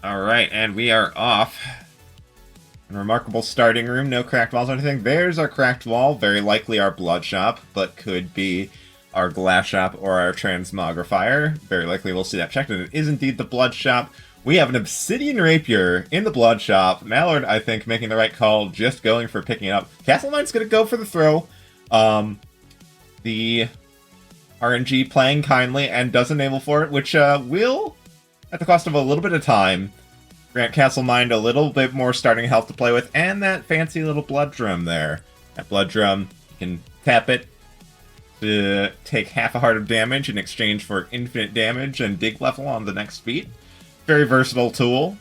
Alright, and we are off. Remarkable starting room, no cracked walls or anything. There's our cracked wall, very likely our blood shop, but could be our glass shop or our transmogrifier. Very likely we'll see that checked, and it is indeed the blood shop. We have an obsidian rapier in the blood shop. Mallard, I think, making the right call, just going for picking it up. Castlemind's gonna go for the throw. The RNG playing kindly and does enable for it, which will, at the cost of a little bit of time, grant Castlemind a little bit more starting health to play with, and that fancy little blood drum there. That blood drum, you can tap it to take half a heart of damage in exchange for infinite damage and dig level on the next beat. Very versatile tool.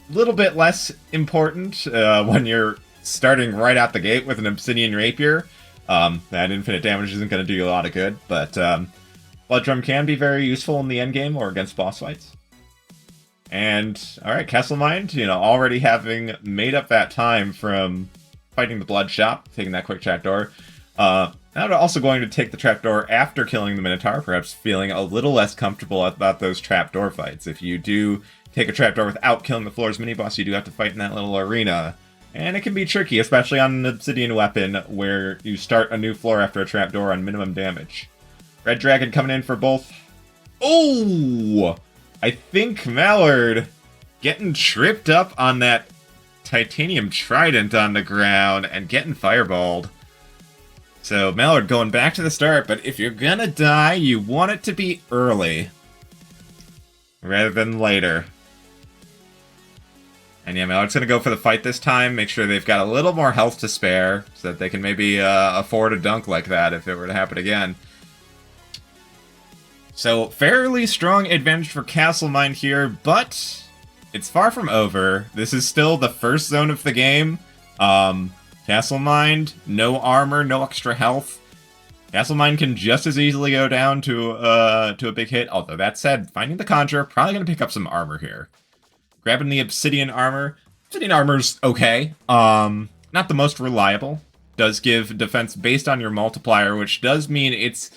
Little bit less important when you're starting right out the gate with an obsidian rapier. That infinite damage isn't going to do you a lot of good, but blood drum can be very useful in the endgame or against boss fights. And, alright, Castlemind, already having made up that time from fighting the blood shop, taking that quick trapdoor. Now also going to take the trapdoor after killing the Minotaur, perhaps feeling a little less comfortable about those trapdoor fights. If you do take a trapdoor without killing the floor's mini-boss, you do have to fight in that little arena. And it can be tricky, especially on an obsidian weapon, where you start a new floor after a trapdoor on minimum damage. Red Dragon coming in for both. Oh! I think Mallard getting tripped up on that titanium trident on the ground and getting fireballed. So Mallard going back to the start, but if you're gonna die, you want it to be early rather than later. And yeah, Mallard's gonna go for the fight this time, make sure they've got a little more health to spare so that they can maybe afford a dunk like that if it were to happen again. So, fairly strong advantage for Castlemind here, but it's far from over. This is still the first zone of the game. Castlemind, no armor, no extra health. Castlemind can just as easily go down to a big hit. Although, that said, finding the Conjurer, probably going to pick up some armor here. Grabbing the Obsidian armor. Obsidian armor's okay. Not the most reliable. Does give defense based on your multiplier, which does mean it's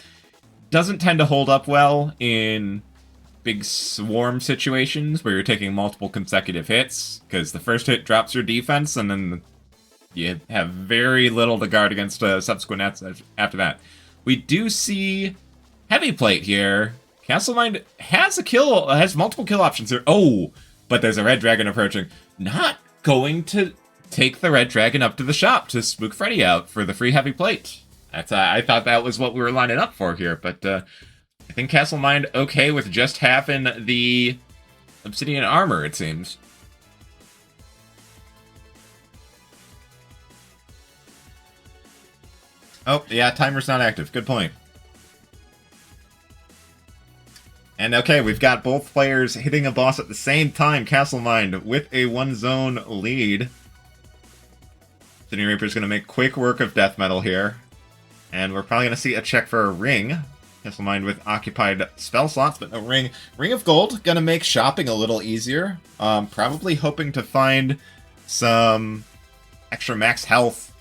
doesn't tend to hold up well in big swarm situations where you're taking multiple consecutive hits, because the first hit drops your defense, and then you have very little to guard against subsequent hits after that. We do see Heavy Plate here. Castlemind has multiple kill options here. Oh, but there's a Red Dragon approaching. Not going to take the Red Dragon up to the shop to spook Freddy out for the free Heavy Plate. I thought that was what we were lining up for here, but I think Castlemind okay with just having the Obsidian armor, it seems. Oh, yeah, timer's not active. Good point. And okay, we've got both players hitting a boss at the same time. Castlemind with a one-zone lead. Obsidian Raper's going to make quick work of death metal here. And we're probably going to see a check for a ring. Castlemind with occupied spell slots, but no ring. Ring of Gold, going to make shopping a little easier. Probably hoping to find some extra max health.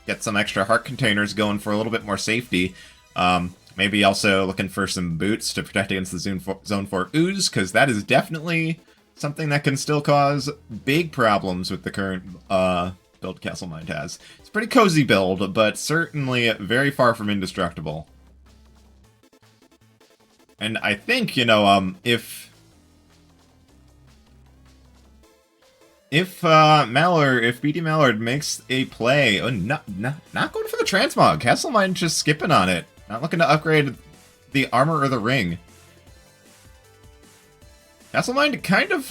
Get some extra heart containers going for a little bit more safety. Maybe also looking for some boots to protect against the Zone 4 ooze, because that is definitely something that can still cause big problems with the current build Castlemind has. It's a pretty cozy build, but certainly very far from indestructible. And I think, if BDMallard makes a play, not going for the transmog. Castlemind just skipping on it. Not looking to upgrade the armor or the ring. Castlemind kind of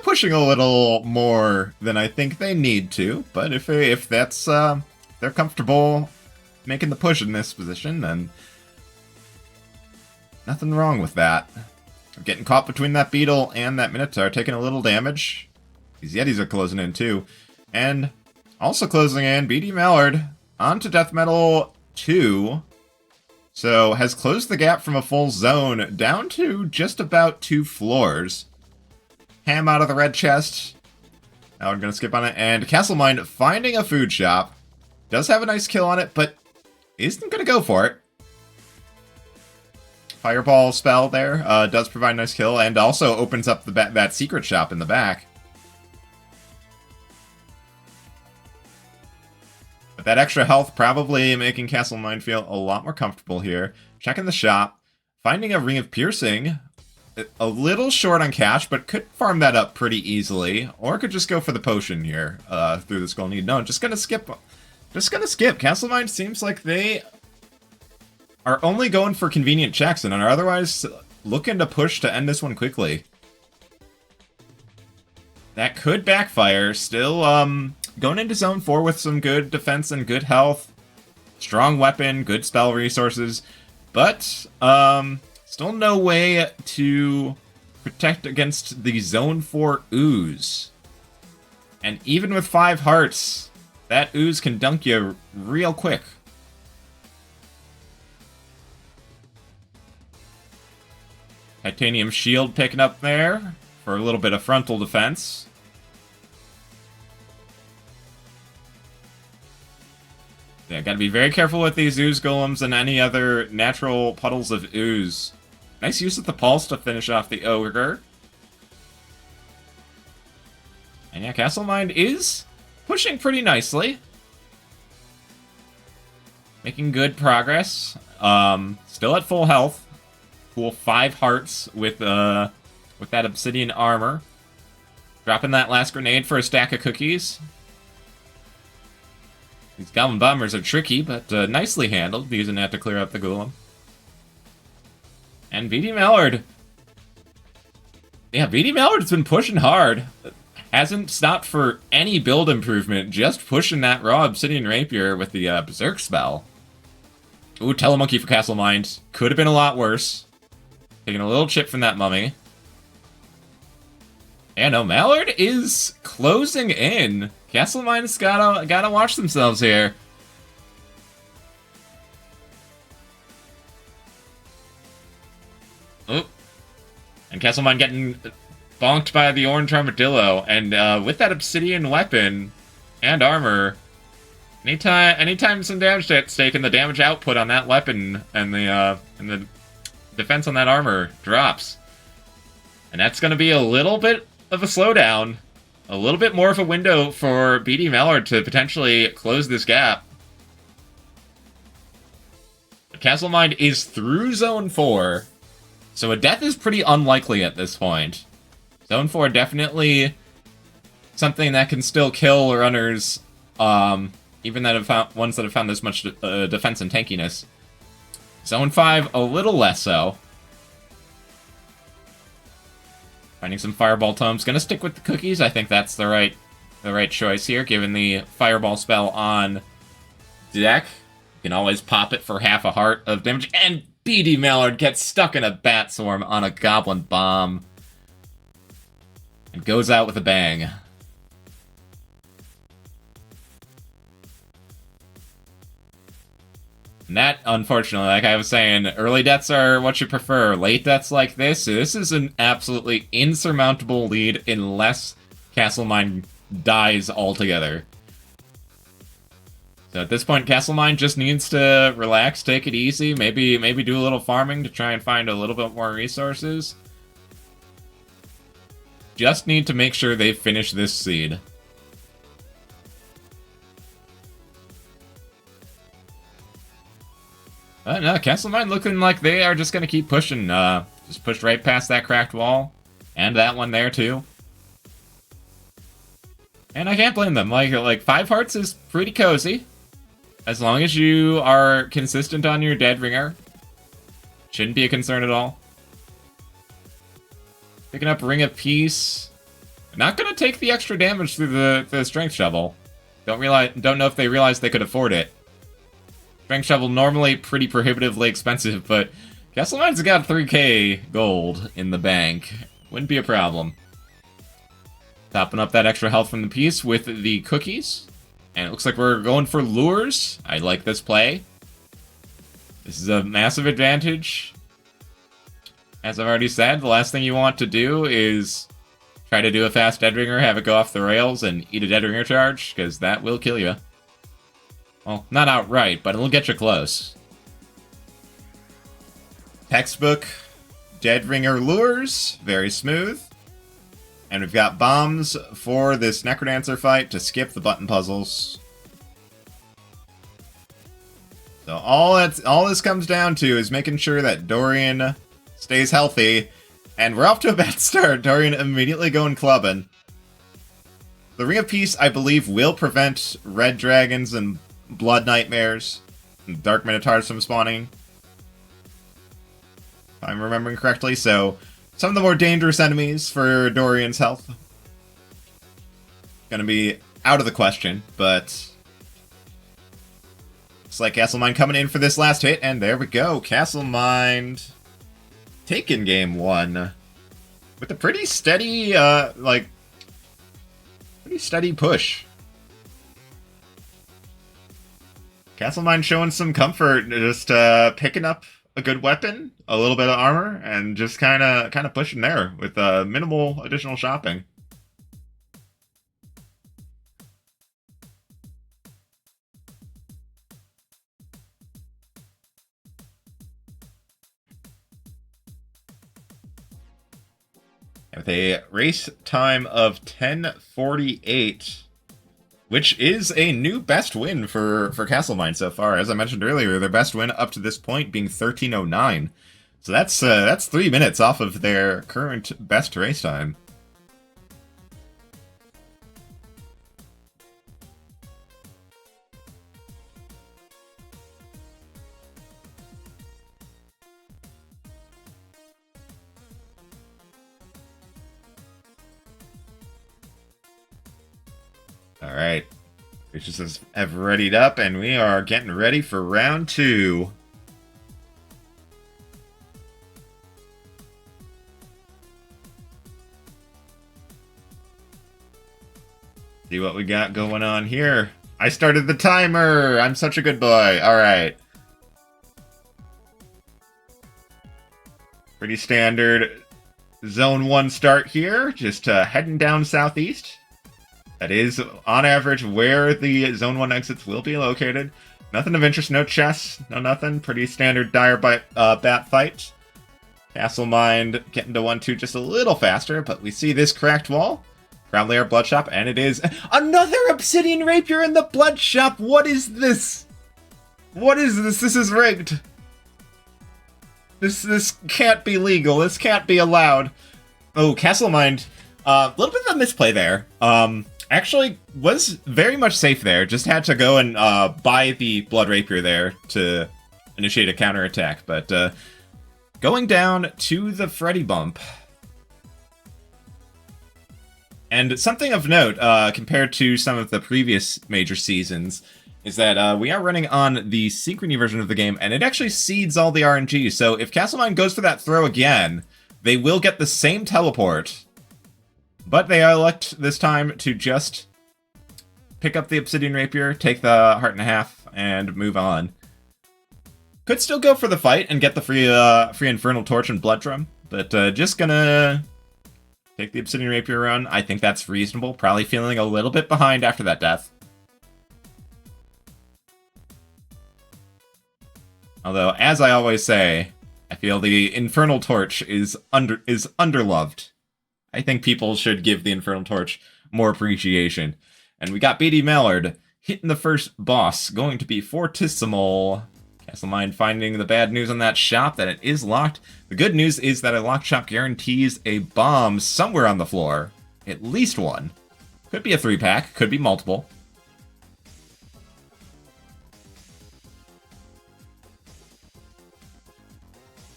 pushing a little more than I think they need to, but if that's they're comfortable making the push in this position, then nothing wrong with that. Getting caught between that beetle and that Minotaur, taking a little damage. These Yetis are closing in too, and also closing in BDMallard onto Death Metal 2. So, has closed the gap from a full zone down to just about 2 floors. Ham out of the red chest. Now we're going to skip on it. And Castlemind finding a food shop. Does have a nice kill on it, but isn't going to go for it. Fireball spell there does provide a nice kill, and also opens up that secret shop in the back. But that extra health probably making Castle Mind feel a lot more comfortable here. Checking the shop, finding a Ring of Piercing. A little short on cash, but could farm that up pretty easily. Or could just go for the potion here through this gold need. No, just gonna skip. Just gonna skip. Castle Mind seems like they are only going for convenient checks and are otherwise looking to push to end this one quickly. That could backfire. Still, going into Zone 4 with some good defense and good health. Strong weapon, good spell resources. But, still no way to protect against the Zone 4 ooze. And even with 5 hearts, that ooze can dunk you real quick. Titanium shield picking up there for a little bit of frontal defense. Yeah, gotta be very careful with these ooze golems and any other natural puddles of ooze. Nice use of the pulse to finish off the ogre. And yeah, Castle Mind is pushing pretty nicely. Making good progress. Still at full health. Cool 5 hearts with that obsidian armor. Dropping that last grenade for a stack of cookies. These Goblin Bombers are tricky, but nicely handled, using that to clear up the Golem. And BDMallard. Yeah, BDMallard's been pushing hard. Hasn't stopped for any build improvement, just pushing that raw Obsidian Rapier with the Berserk spell. Ooh, Telemonkey for Castle Mind. Could have been a lot worse. Taking a little chip from that mummy. And no, Mallard is closing in. Castle Mind's gotta watch themselves here. Oh. And Castle Mind getting bonked by the orange armadillo. And with that obsidian weapon and armor, anytime some damage at stake and the damage output on that weapon and the defense on that armor drops. And that's gonna be a little bit of a slowdown. A little bit more of a window for BDMallard to potentially close this gap. But Castle Mind is through Zone 4, so a death is pretty unlikely at this point. Zone 4 definitely something that can still kill runners, even that have found, ones that have found this much defense and tankiness. Zone 5, a little less so. Finding some Fireball Tomes. Gonna stick with the cookies. I think that's the right choice here, given the Fireball spell on deck. You can always pop it for half a heart of damage. And BDMallard gets stuck in a Bat Swarm on a Goblin Bomb. And goes out with a bang. And that, unfortunately, like I was saying, early deaths are what you prefer. Late deaths like this is an absolutely insurmountable lead unless Castle Mind dies altogether. So at this point, Castle Mind just needs to relax, take it easy, maybe do a little farming to try and find a little bit more resources. Just need to make sure they finish this seed. No, Castle Mind looking like they are just going to keep pushing. Just push right past that cracked wall. And that one there, too. And I can't blame them. Like 5 hearts is pretty cozy. As long as you are consistent on your Dead Ringer. Shouldn't be a concern at all. Picking up Ring of Peace. Not going to take the extra damage through the Strength Shovel. Don't know if they realized they could afford it. Strength Shovel normally pretty prohibitively expensive, but Castle Mind's got 3k gold in the bank. Wouldn't be a problem. Topping up that extra health from the piece with the cookies. And it looks like we're going for lures. I like this play. This is a massive advantage. As I've already said, the last thing you want to do is try to do a fast Dead Ringer, have it go off the rails, and eat a Dead Ringer charge, because that will kill you. Well, not outright, but it'll get you close. Textbook Deadringer lures, very smooth. And we've got bombs for this Necrodancer fight to skip the button puzzles. So all this comes down to is making sure that Dorian stays healthy. And we're off to a bad start. Dorian immediately going clubbing. The Ring of Peace, I believe, will prevent red dragons and blood nightmares and dark minotaurs from spawning, if I'm remembering correctly. So some of the more dangerous enemies for Dorian's health gonna be out of the question, but looks like Castlemind coming in for this last hit, and there we go. Castlemind taking game 1 with a pretty steady, pretty steady push. Castlemind showing some comfort, just picking up a good weapon, a little bit of armor, and just kind of pushing there with minimal additional shopping. With a race time of 10:48, which is a new best win for Castlemind so far. As I mentioned earlier, their best win up to this point being 13:09. So that's 3 minutes off of their current best race time. Alright, Creatures have readied up, and we are getting ready for round 2. See what we got going on here. I started the timer! I'm such a good boy. Alright. Pretty standard Zone 1 start here, just heading down southeast. That is, on average, where the Zone 1 exits will be located. Nothing of interest, no chests, no nothing. Pretty standard dire bat fight. Castlemind getting to 1-2 just a little faster, but we see this cracked wall. Proudly our blood shop, and it is another obsidian rapier in the blood shop! What is this? What is this? This is rigged. This can't be legal. This can't be allowed. Oh, Castlemind. A little bit of a misplay there. Actually, was very much safe there. Just had to go and buy the Blood Rapier there to initiate a counterattack. But going down to the Freddy bump. And something of note, compared to some of the previous major seasons, is that we are running on the Synchrony version of the game, and it actually seeds all the RNG. So if Castlemind goes for that throw again, they will get the same teleport. But they elect this time to just pick up the Obsidian Rapier, take the Heart and a Half, and move on. Could still go for the fight and get the free Infernal Torch and Blood Drum, but just gonna take the Obsidian Rapier run. I think that's reasonable. Probably feeling a little bit behind after that death. Although, as I always say, I feel the Infernal Torch is underloved. I think people should give the Infernal Torch more appreciation. And we got BDMallard hitting the first boss, going to be Fortissimo. Castlemind finding the bad news on that shop, that it is locked. The good news is that a locked shop guarantees a bomb somewhere on the floor. At least one. Could be a 3-pack, could be multiple.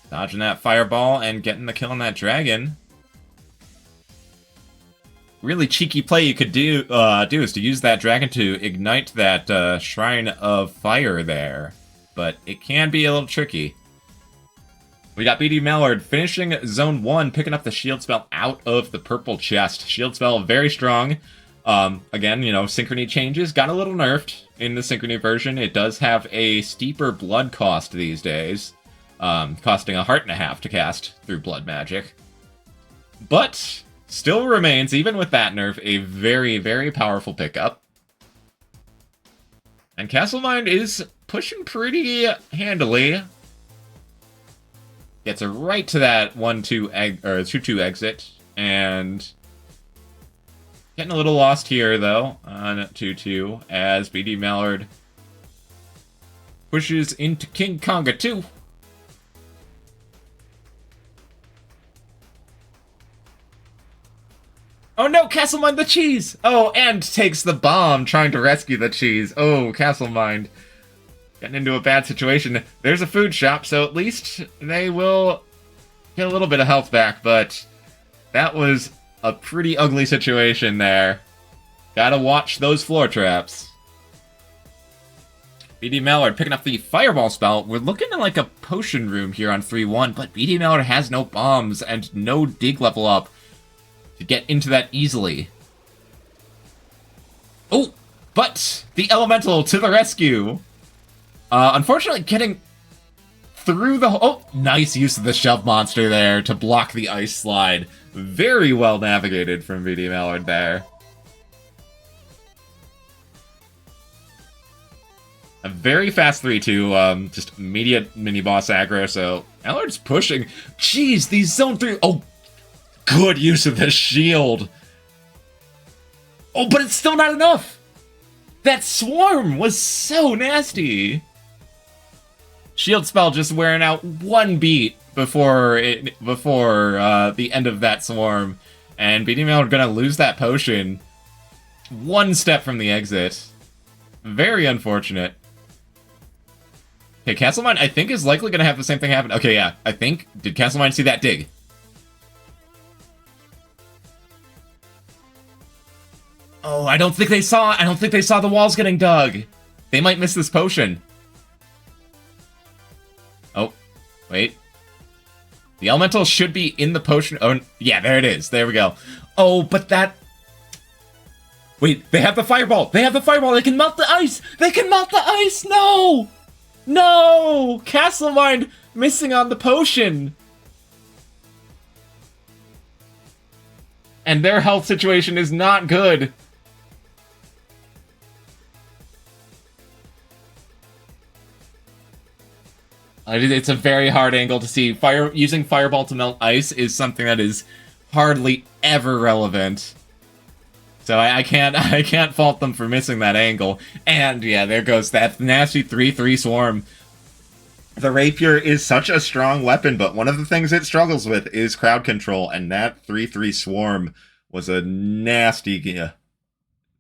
Dodging that fireball and getting the kill on that dragon. Really cheeky play you could do is to use that dragon to ignite that Shrine of Fire there. But it can be a little tricky. We got BDMallard finishing Zone 1, picking up the shield spell out of the purple chest. Shield spell very strong. Again, you know, Synchrony changes. Got a little nerfed in the Synchrony version. It does have a steeper blood cost these days. Costing a Heart and a Half to cast through blood magic. But still remains, even with that nerf, a very, very powerful pickup. And Castlemind is pushing pretty handily. Gets her right to that 1-2 or 2-2 exit, and getting a little lost here though on 2-2 as BDMallard pushes into King Konga 2. Oh no, Castlemind the cheese! Oh, and takes the bomb trying to rescue the cheese. Oh, Castlemind getting into a bad situation. There's a food shop, so at least they will get a little bit of health back, but that was a pretty ugly situation there. Gotta watch those floor traps. BDMallard picking up the fireball spell. We're looking at like a potion room here on 3-1, but BDMallard has no bombs and no dig level up to get into that easily. Oh, but the elemental to the rescue. Unfortunately, getting through the... Oh, nice use of the shove monster there to block the ice slide. Very well navigated from BDMallard there. A very fast 3-2, just immediate mini-boss aggro, so Mallard's pushing. Jeez, these zone 3... Oh, good use of the shield. Oh, but it's still not enough. That swarm was so nasty. Shield spell just wearing out one beat before the end of that swarm, and BDMallard gonna lose that potion one step from the exit. Very unfortunate. Okay, Castlemind, I think, is likely gonna have the same thing happen. Okay, yeah, I think. Did Castlemind see that dig? Oh, I don't think they saw the walls getting dug. They might miss this potion. Oh, wait. The elemental should be in the potion. Oh, yeah, there it is. There we go. Oh, but that... Wait, they have the fireball. They have the fireball. They can melt the ice. They can melt the ice. No! No! Castlemind missing on the potion. And their health situation is not good. It's a very hard angle to see. Using Fireball to melt ice is something that is hardly ever relevant. So I can't fault them for missing that angle. And yeah, there goes that nasty 3-3 swarm. The rapier is such a strong weapon, but one of the things it struggles with is crowd control, and that 3-3 swarm was a nasty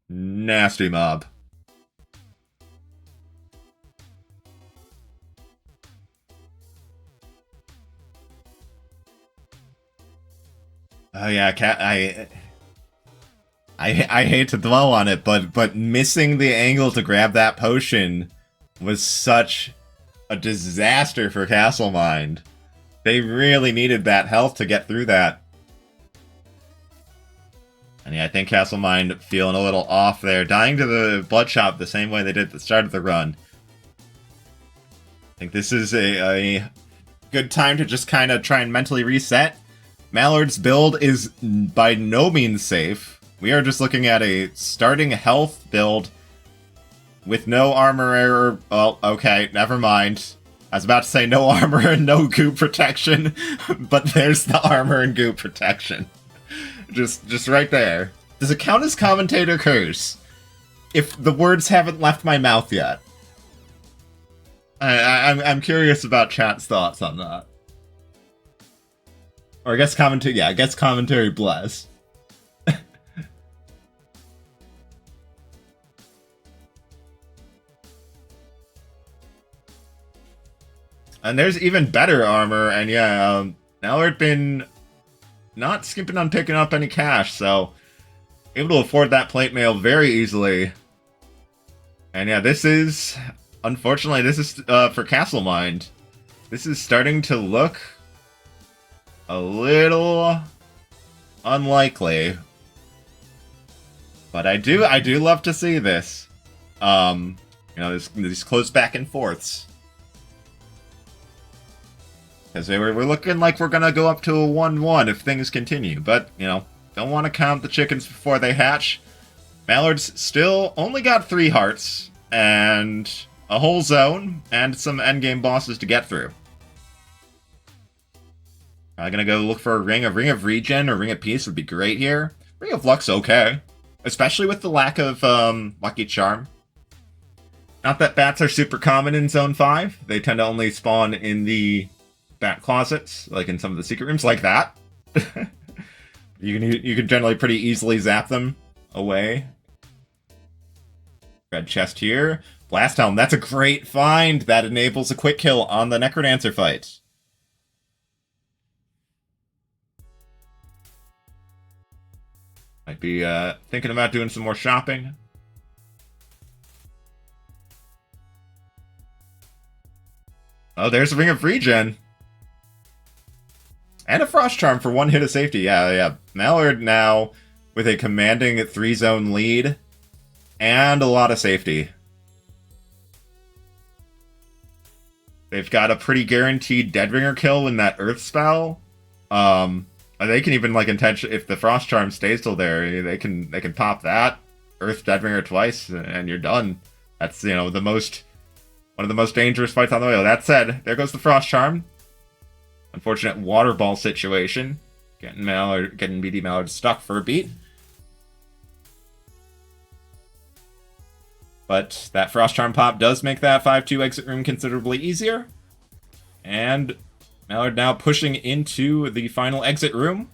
mob. Oh yeah, I hate to dwell on it, but missing the angle to grab that potion was such a disaster for Castlemind. They really needed that health to get through that. And yeah, I think Castlemind feeling a little off there, dying to the Bloodshot the same way they did at the start of the run. I think this is a good time to just kind of try and mentally reset. Mallard's build is by no means safe. We are just looking at a starting health build with no armor or... Well, okay, never mind. I was about to say no armor and no goop protection, but there's the armor and goop protection. Just right there. Does it count as commentator curse if the words haven't left my mouth yet? I'm curious about chat's thoughts on that. Or I guess commentary, yeah, I guess commentary bless. And there's even better armor, and yeah, Mallard been not skimping on picking up any cash, so able to afford that plate mail very easily. And yeah, this is, unfortunately, this is for Castlemind. This is starting to look a little unlikely, but I do love to see this. You know, these close back and forths, because we're looking like we're gonna go up to a 1-1 if things continue. But you know, don't want to count the chickens before they hatch. Mallard's still only got 3 hearts and a whole zone and some endgame bosses to get through. Gonna go look for a ring. A ring of regen or ring of peace would be great here. Ring of luck's okay, especially with the lack of lucky charm. Not that bats are super common in Zone 5. They tend to only spawn in the bat closets, like in some of the secret rooms, like that. You can generally pretty easily zap them away. Red chest here. Blast Helm, that's a great find. That enables a quick kill on the Necrodancer fight. Might be thinking about doing some more shopping. Oh, there's a Ring of Regen. And a Frost Charm for one hit of safety. Yeah. Mallard now with a commanding 3-zone lead and a lot of safety. They've got a pretty guaranteed Deadringer kill in that Earth spell. They can even like if the Frost Charm stays still there, they can pop that Earth Deadringer twice and you're done. That's one of the most dangerous fights on the way. That said, there goes the Frost Charm. Unfortunate water ball situation. Getting BDMallard stuck for a beat. But that Frost Charm pop does make that 5-2 exit room considerably easier. And Mallard now pushing into the final exit room.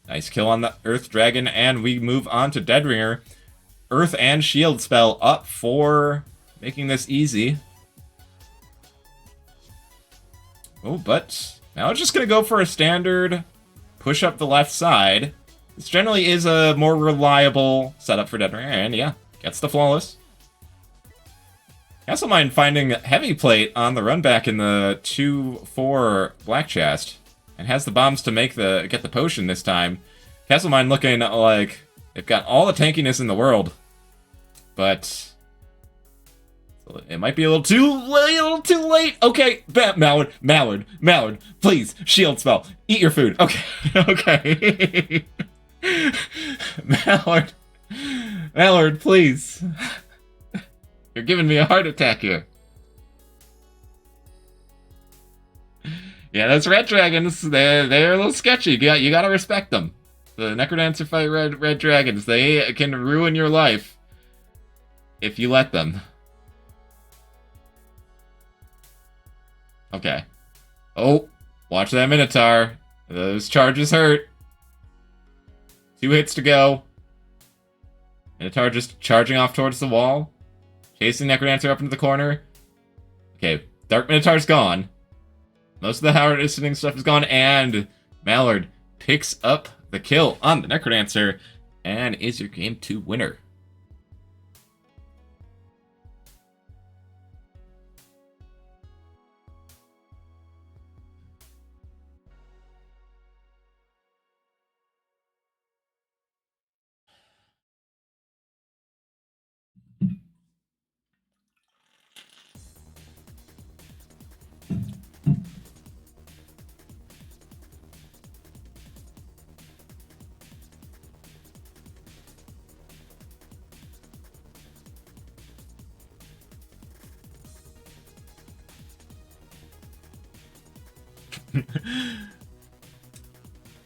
Nice kill on the Earth Dragon, and we move on to Deadringer. Earth and Shield spell up for making this easy. Oh, but Mallard's just going to go for a standard push up the left side. This generally is a more reliable setup for Deadringer, and yeah, gets the flawless. Castlemine finding Heavy Plate on the run back in the 2-4 Black Chest, and has the bombs to get the potion this time. Castlemine looking like they've got all the tankiness in the world, but it might be a little too late. Okay, Mallard, please, shield spell. Eat your food. Okay, okay. Mallard, please. You're giving me a heart attack here. Yeah, those red dragons, they're a little sketchy. You gotta respect them. The Necrodancer fight red dragons, they can ruin your life if you let them. Okay. Oh, watch that Minotaur. Those charges hurt. 2 hits to go. Minotaur just charging off towards the wall. Chasing Necrodancer up into the corner. Okay, Dark Minotaur's gone. Most of the harvesting stuff is gone, and Mallard picks up the kill on the Necrodancer and is your game 2 winner.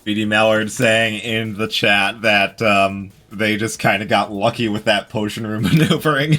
BDMallard saying in the chat that they just kind of got lucky with that potion room maneuvering.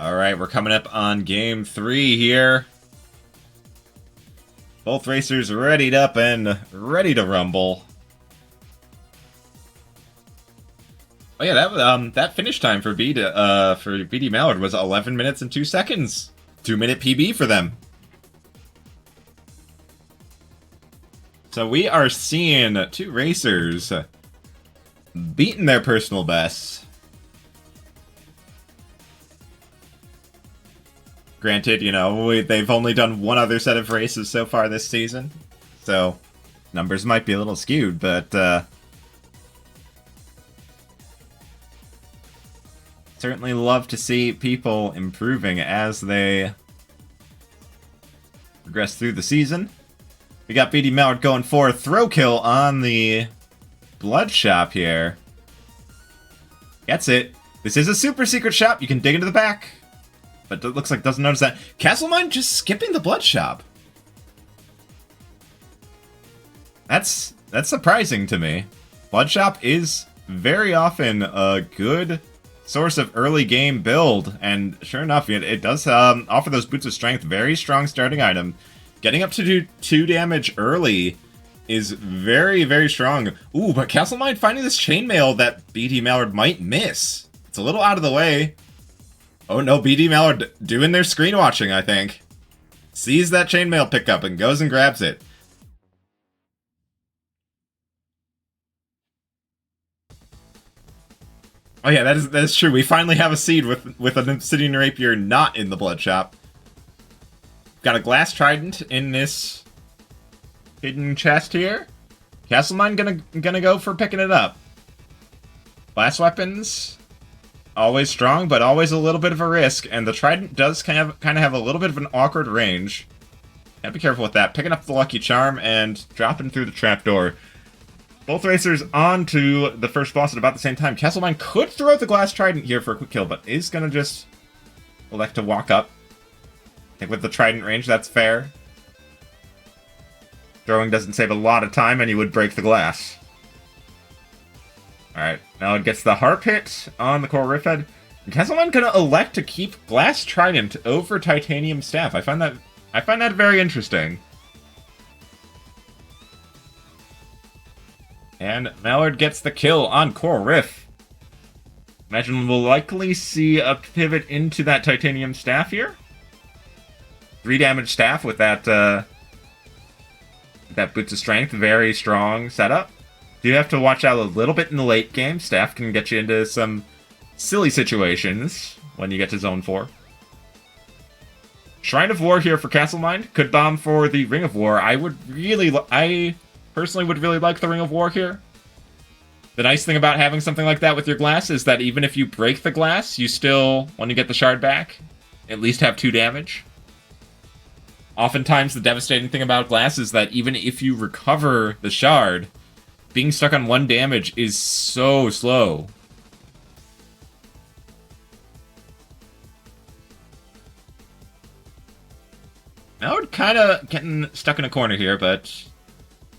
Alright, we're coming up on game 3 here. Both racers readied up and ready to rumble. Oh yeah, that finish time for BDMallard was 11 minutes and 2 seconds. 2-minute PB for them. So we are seeing 2 racers beating their personal bests. Granted, you know, they've only done one other set of races so far this season, so numbers might be a little skewed, but certainly love to see people improving as they progress through the season. We got BDMallard going for a throw kill on the blood shop here. Gets it. This is a super secret shop. You can dig into the back. But it looks like doesn't notice that. Castlemine just skipping the blood shop. That's surprising to me. Blood shop is very often a good source of early game build, and sure enough, it does offer those boots of strength. Very strong starting item. Getting up to do 2 damage early is very, very strong. Ooh, but Castlemine finding this chainmail that BDMallard might miss. It's a little out of the way. Oh no, BDMallard doing their screen watching, I think. Sees that chainmail pickup and goes and grabs it. Oh yeah, that is true. We finally have a seed with an Obsidian Rapier not in the blood shop. Got a glass trident in this hidden chest here. Castlemine gonna go for picking it up. Glass weapons, always strong, but always a little bit of a risk. And the trident does kind of have a little bit of an awkward range. Gotta be careful with that. Picking up the lucky charm and dropping through the trapdoor. Both racers on to the first boss at about the same time. Castlemine could throw out the glass trident here for a quick kill, but is gonna just elect to walk up. I think with the trident range, that's fair. Throwing doesn't save a lot of time, and you would break the glass. Alright, now it gets the harp hit on the Coral Rift Head. And Castlemine gonna elect to keep glass trident over titanium staff. I find that very interesting. And Mallard gets the kill on Coral Rift. Imagine we'll likely see a pivot into that titanium staff here. 3 damage staff with that Boots of Strength. Very strong setup. Do have to watch out a little bit in the late game. Staff can get you into some silly situations when you get to Zone 4. Shrine of War here for Castlemine. Could bomb for the Ring of War. I personally would really like the Ring of War here. The nice thing about having something like that with your glass is that even if you break the glass, you still, when you get the shard back, at least have 2 damage. Oftentimes, the devastating thing about glass is that even if you recover the shard, being stuck on 1 damage is so slow. Now we're kind of getting stuck in a corner here, but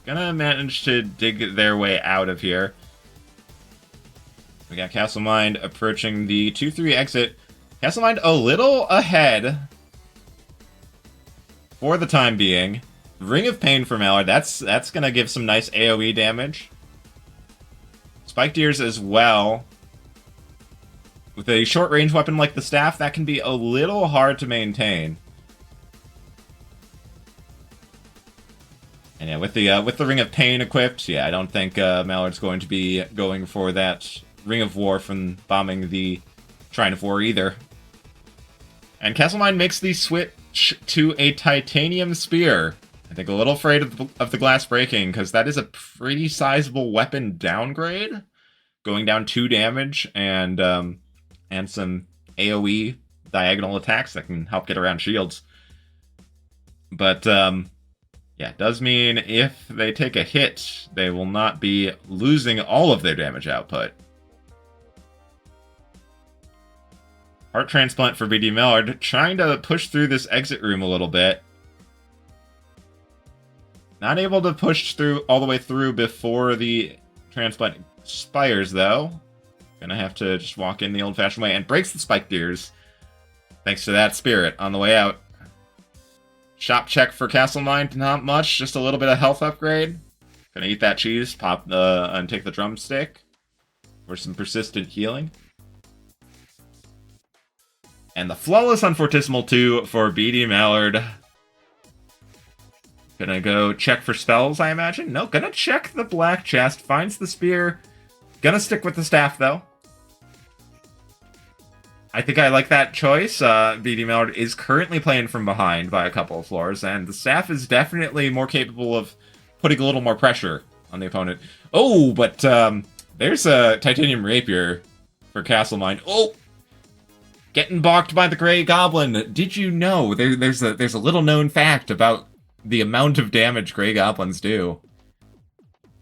gonna manage to dig their way out of here. We got Castlemine approaching the 2-3 exit. Castlemine a little ahead for the time being. Ring of Pain for Mallard. That's gonna give some nice AoE damage. Spiked Ears as well. With a short range weapon like the staff, that can be a little hard to maintain. And yeah, with the Ring of Pain equipped, yeah, I don't think Mallard's going to be going for that Ring of War from bombing the Shrine of War either. And Castlemine makes the switch to a titanium spear. I think a little afraid of the glass breaking, because that is a pretty sizable weapon downgrade. Going down 2 damage and some AoE diagonal attacks that can help get around shields. But yeah, it does mean if they take a hit, they will not be losing all of their damage output. Heart Transplant for BDMallard, trying to push through this exit room a little bit. Not able to push through all the way through before the transplant expires, though. Gonna have to just walk in the old-fashioned way, and breaks the spiked ears. Thanks to that spirit on the way out. Shop check for Castlemine, not much, just a little bit of health upgrade. Gonna eat that cheese, pop and take the drumstick for some persistent healing. And the Flawless on Fortissimo 2 for BDMallard. Gonna go check for spells, I imagine. No, gonna check the black chest, finds the spear. Gonna stick with the staff, though. I think I like that choice. BDMallard is currently playing from behind by a couple of floors, and the staff is definitely more capable of putting a little more pressure on the opponent. Oh, but there's a Titanium Rapier for Castlemind. Oh! Getting balked by the Grey Goblin. Did you know there's a little known fact about the amount of damage Grey Goblins do?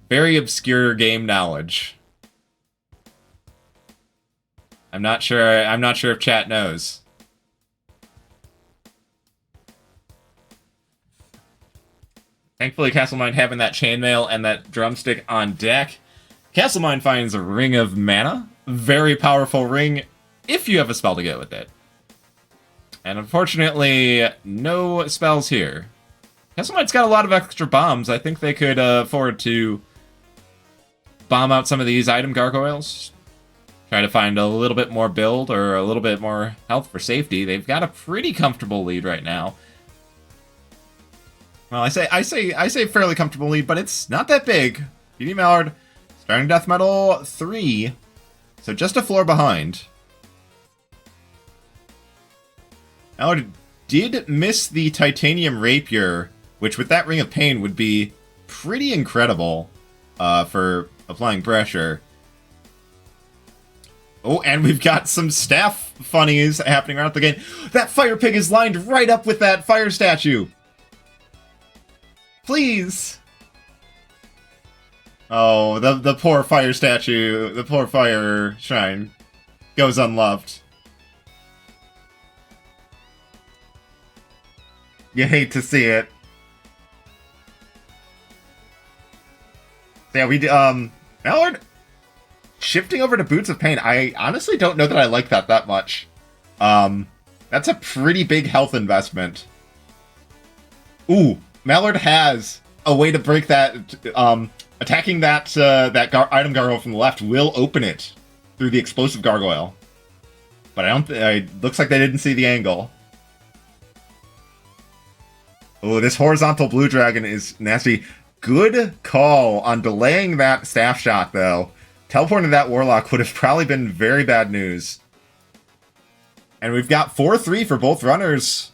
Very obscure game knowledge. I'm not sure if chat knows. Thankfully, Castlemind having that chainmail and that drumstick on deck. Castlemind finds a Ring of Mana. Very powerful ring if you have a spell to go with it. And unfortunately, no spells here. Castlemind's got a lot of extra bombs. I think they could afford to bomb out some of these item gargoyles. Try to find a little bit more build or a little bit more health for safety. They've got a pretty comfortable lead right now. Well, I say fairly comfortable lead, but it's not that big. BDMallard starting Death Metal 3, so just a floor behind. Mallard did miss the Titanium Rapier, which with that Ring of Pain would be pretty incredible for applying pressure. Oh, and we've got some staff funnies happening around the game. That fire pig is lined right up with that fire statue. Please. Oh, the poor fire statue, the poor fire shrine goes unloved. You hate to see it. Yeah, Mallard shifting over to Boots of Pain. I honestly don't know that I like that much. That's a pretty big health investment. Ooh, Mallard has a way to break that. Attacking that item gargoyle from the left will open it through the explosive gargoyle. But I don't. It looks like they didn't see the angle. Oh, this horizontal blue dragon is nasty. Good call on delaying that staff shot, though. Teleporting that warlock would have probably been very bad news. And we've got 4-3 for both runners.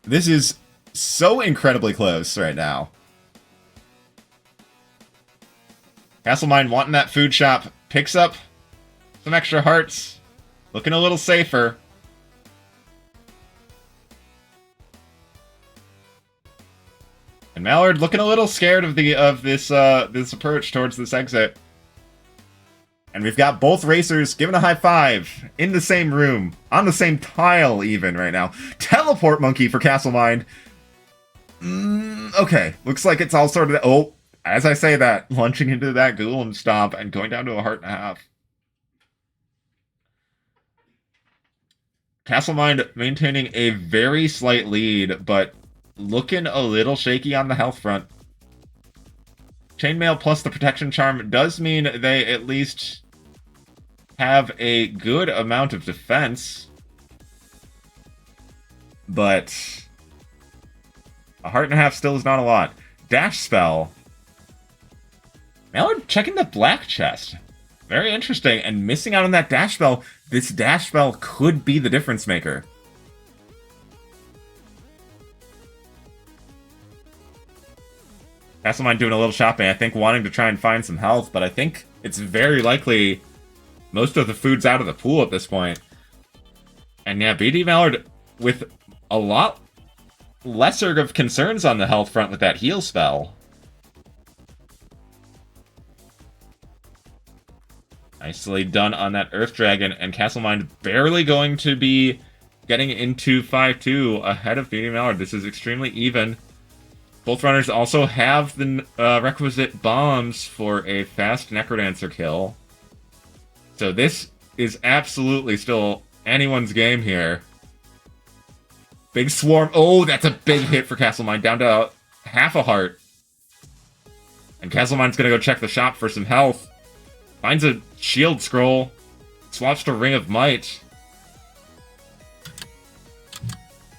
This is so incredibly close right now. Castlemind wanting that food shop. Picks up some extra hearts. Looking a little safer. And Mallard looking a little scared of this approach towards this exit. And we've got both racers giving a high five in the same room, on the same tile even right now. Teleport monkey for Castlemind. Okay, looks like it's all sorted. Oh, as I say that, launching into that Golem Stomp and going down to a heart and a half. Castlemind maintaining a very slight lead, but looking a little shaky on the health front. Chainmail plus the protection charm does mean they at least have a good amount of defense. But a heart and a half still is not a lot. Dash spell. Mallard checking the black chest. Very interesting. And missing out on that dash spell. This dash spell could be the difference maker. Castlemind doing a little shopping, I think, wanting to try and find some health, but I think it's very likely most of the food's out of the pool at this point. And yeah, BDMallard with a lot lesser of concerns on the health front with that heal spell. Nicely done on that Earth Dragon, and Castlemind barely going to be getting into 5-2 ahead of BDMallard. This is extremely even. Both runners also have the requisite bombs for a fast Necrodancer kill. So this is absolutely still anyone's game here. Big swarm. Oh, that's a big hit for Castlemind. Down to half a heart. And Castlemind's going to go check the shop for some health. Finds a shield scroll. Swaps to Ring of Might.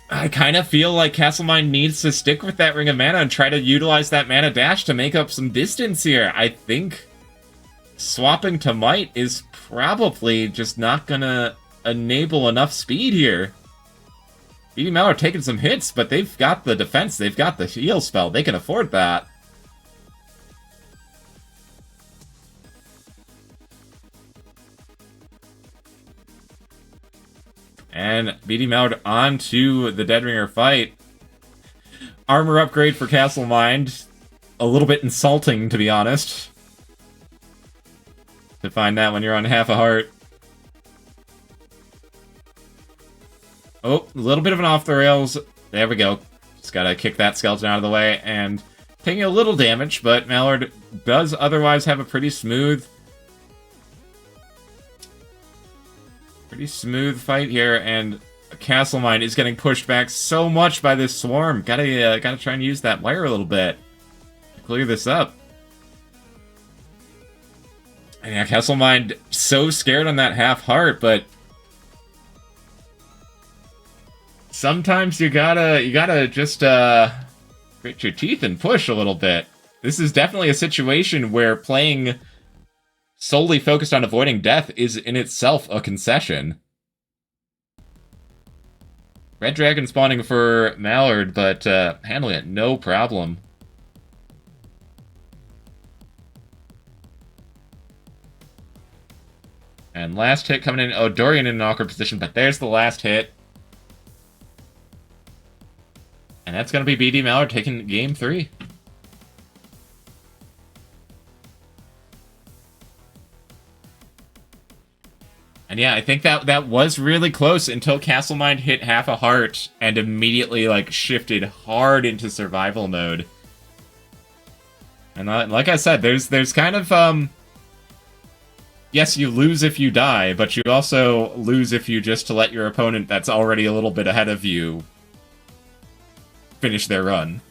I kind of feel like Castlemind needs to stick with that Ring of Mana and try to utilize that mana dash to make up some distance here. I think swapping to Might is probably just not gonna enable enough speed here. BDMallard taking some hits, but they've got the defense, they've got the heal spell, they can afford that. And BDMallard on to the Deadringer fight. Armor upgrade for Castle Mind. A little bit insulting, to be honest. To find that when you're on half a heart. Oh, a little bit of an off the rails. There we go. Just gotta kick that skeleton out of the way. And taking a little damage, but Mallard does otherwise have a pretty smooth fight here, and Castle Mind is getting pushed back so much by this swarm. Gotta try and use that wire a little bit to clear this up. And yeah, Castle Mind so scared on that half heart, but sometimes you gotta just grit your teeth and push a little bit. This is definitely a situation where playing solely focused on avoiding death is in itself a concession. Red Dragon spawning for Mallard, but handling it no problem. And last hit coming in. Oh, Dorian in an awkward position, but there's the last hit. And that's going to be BDMallard taking game 3. And yeah, I think that was really close until Castle Mind hit half a heart and immediately, like, shifted hard into survival mode. And like I said, there's kind of, yes, you lose if you die, but you also lose if you just let your opponent that's already a little bit ahead of you finish their run.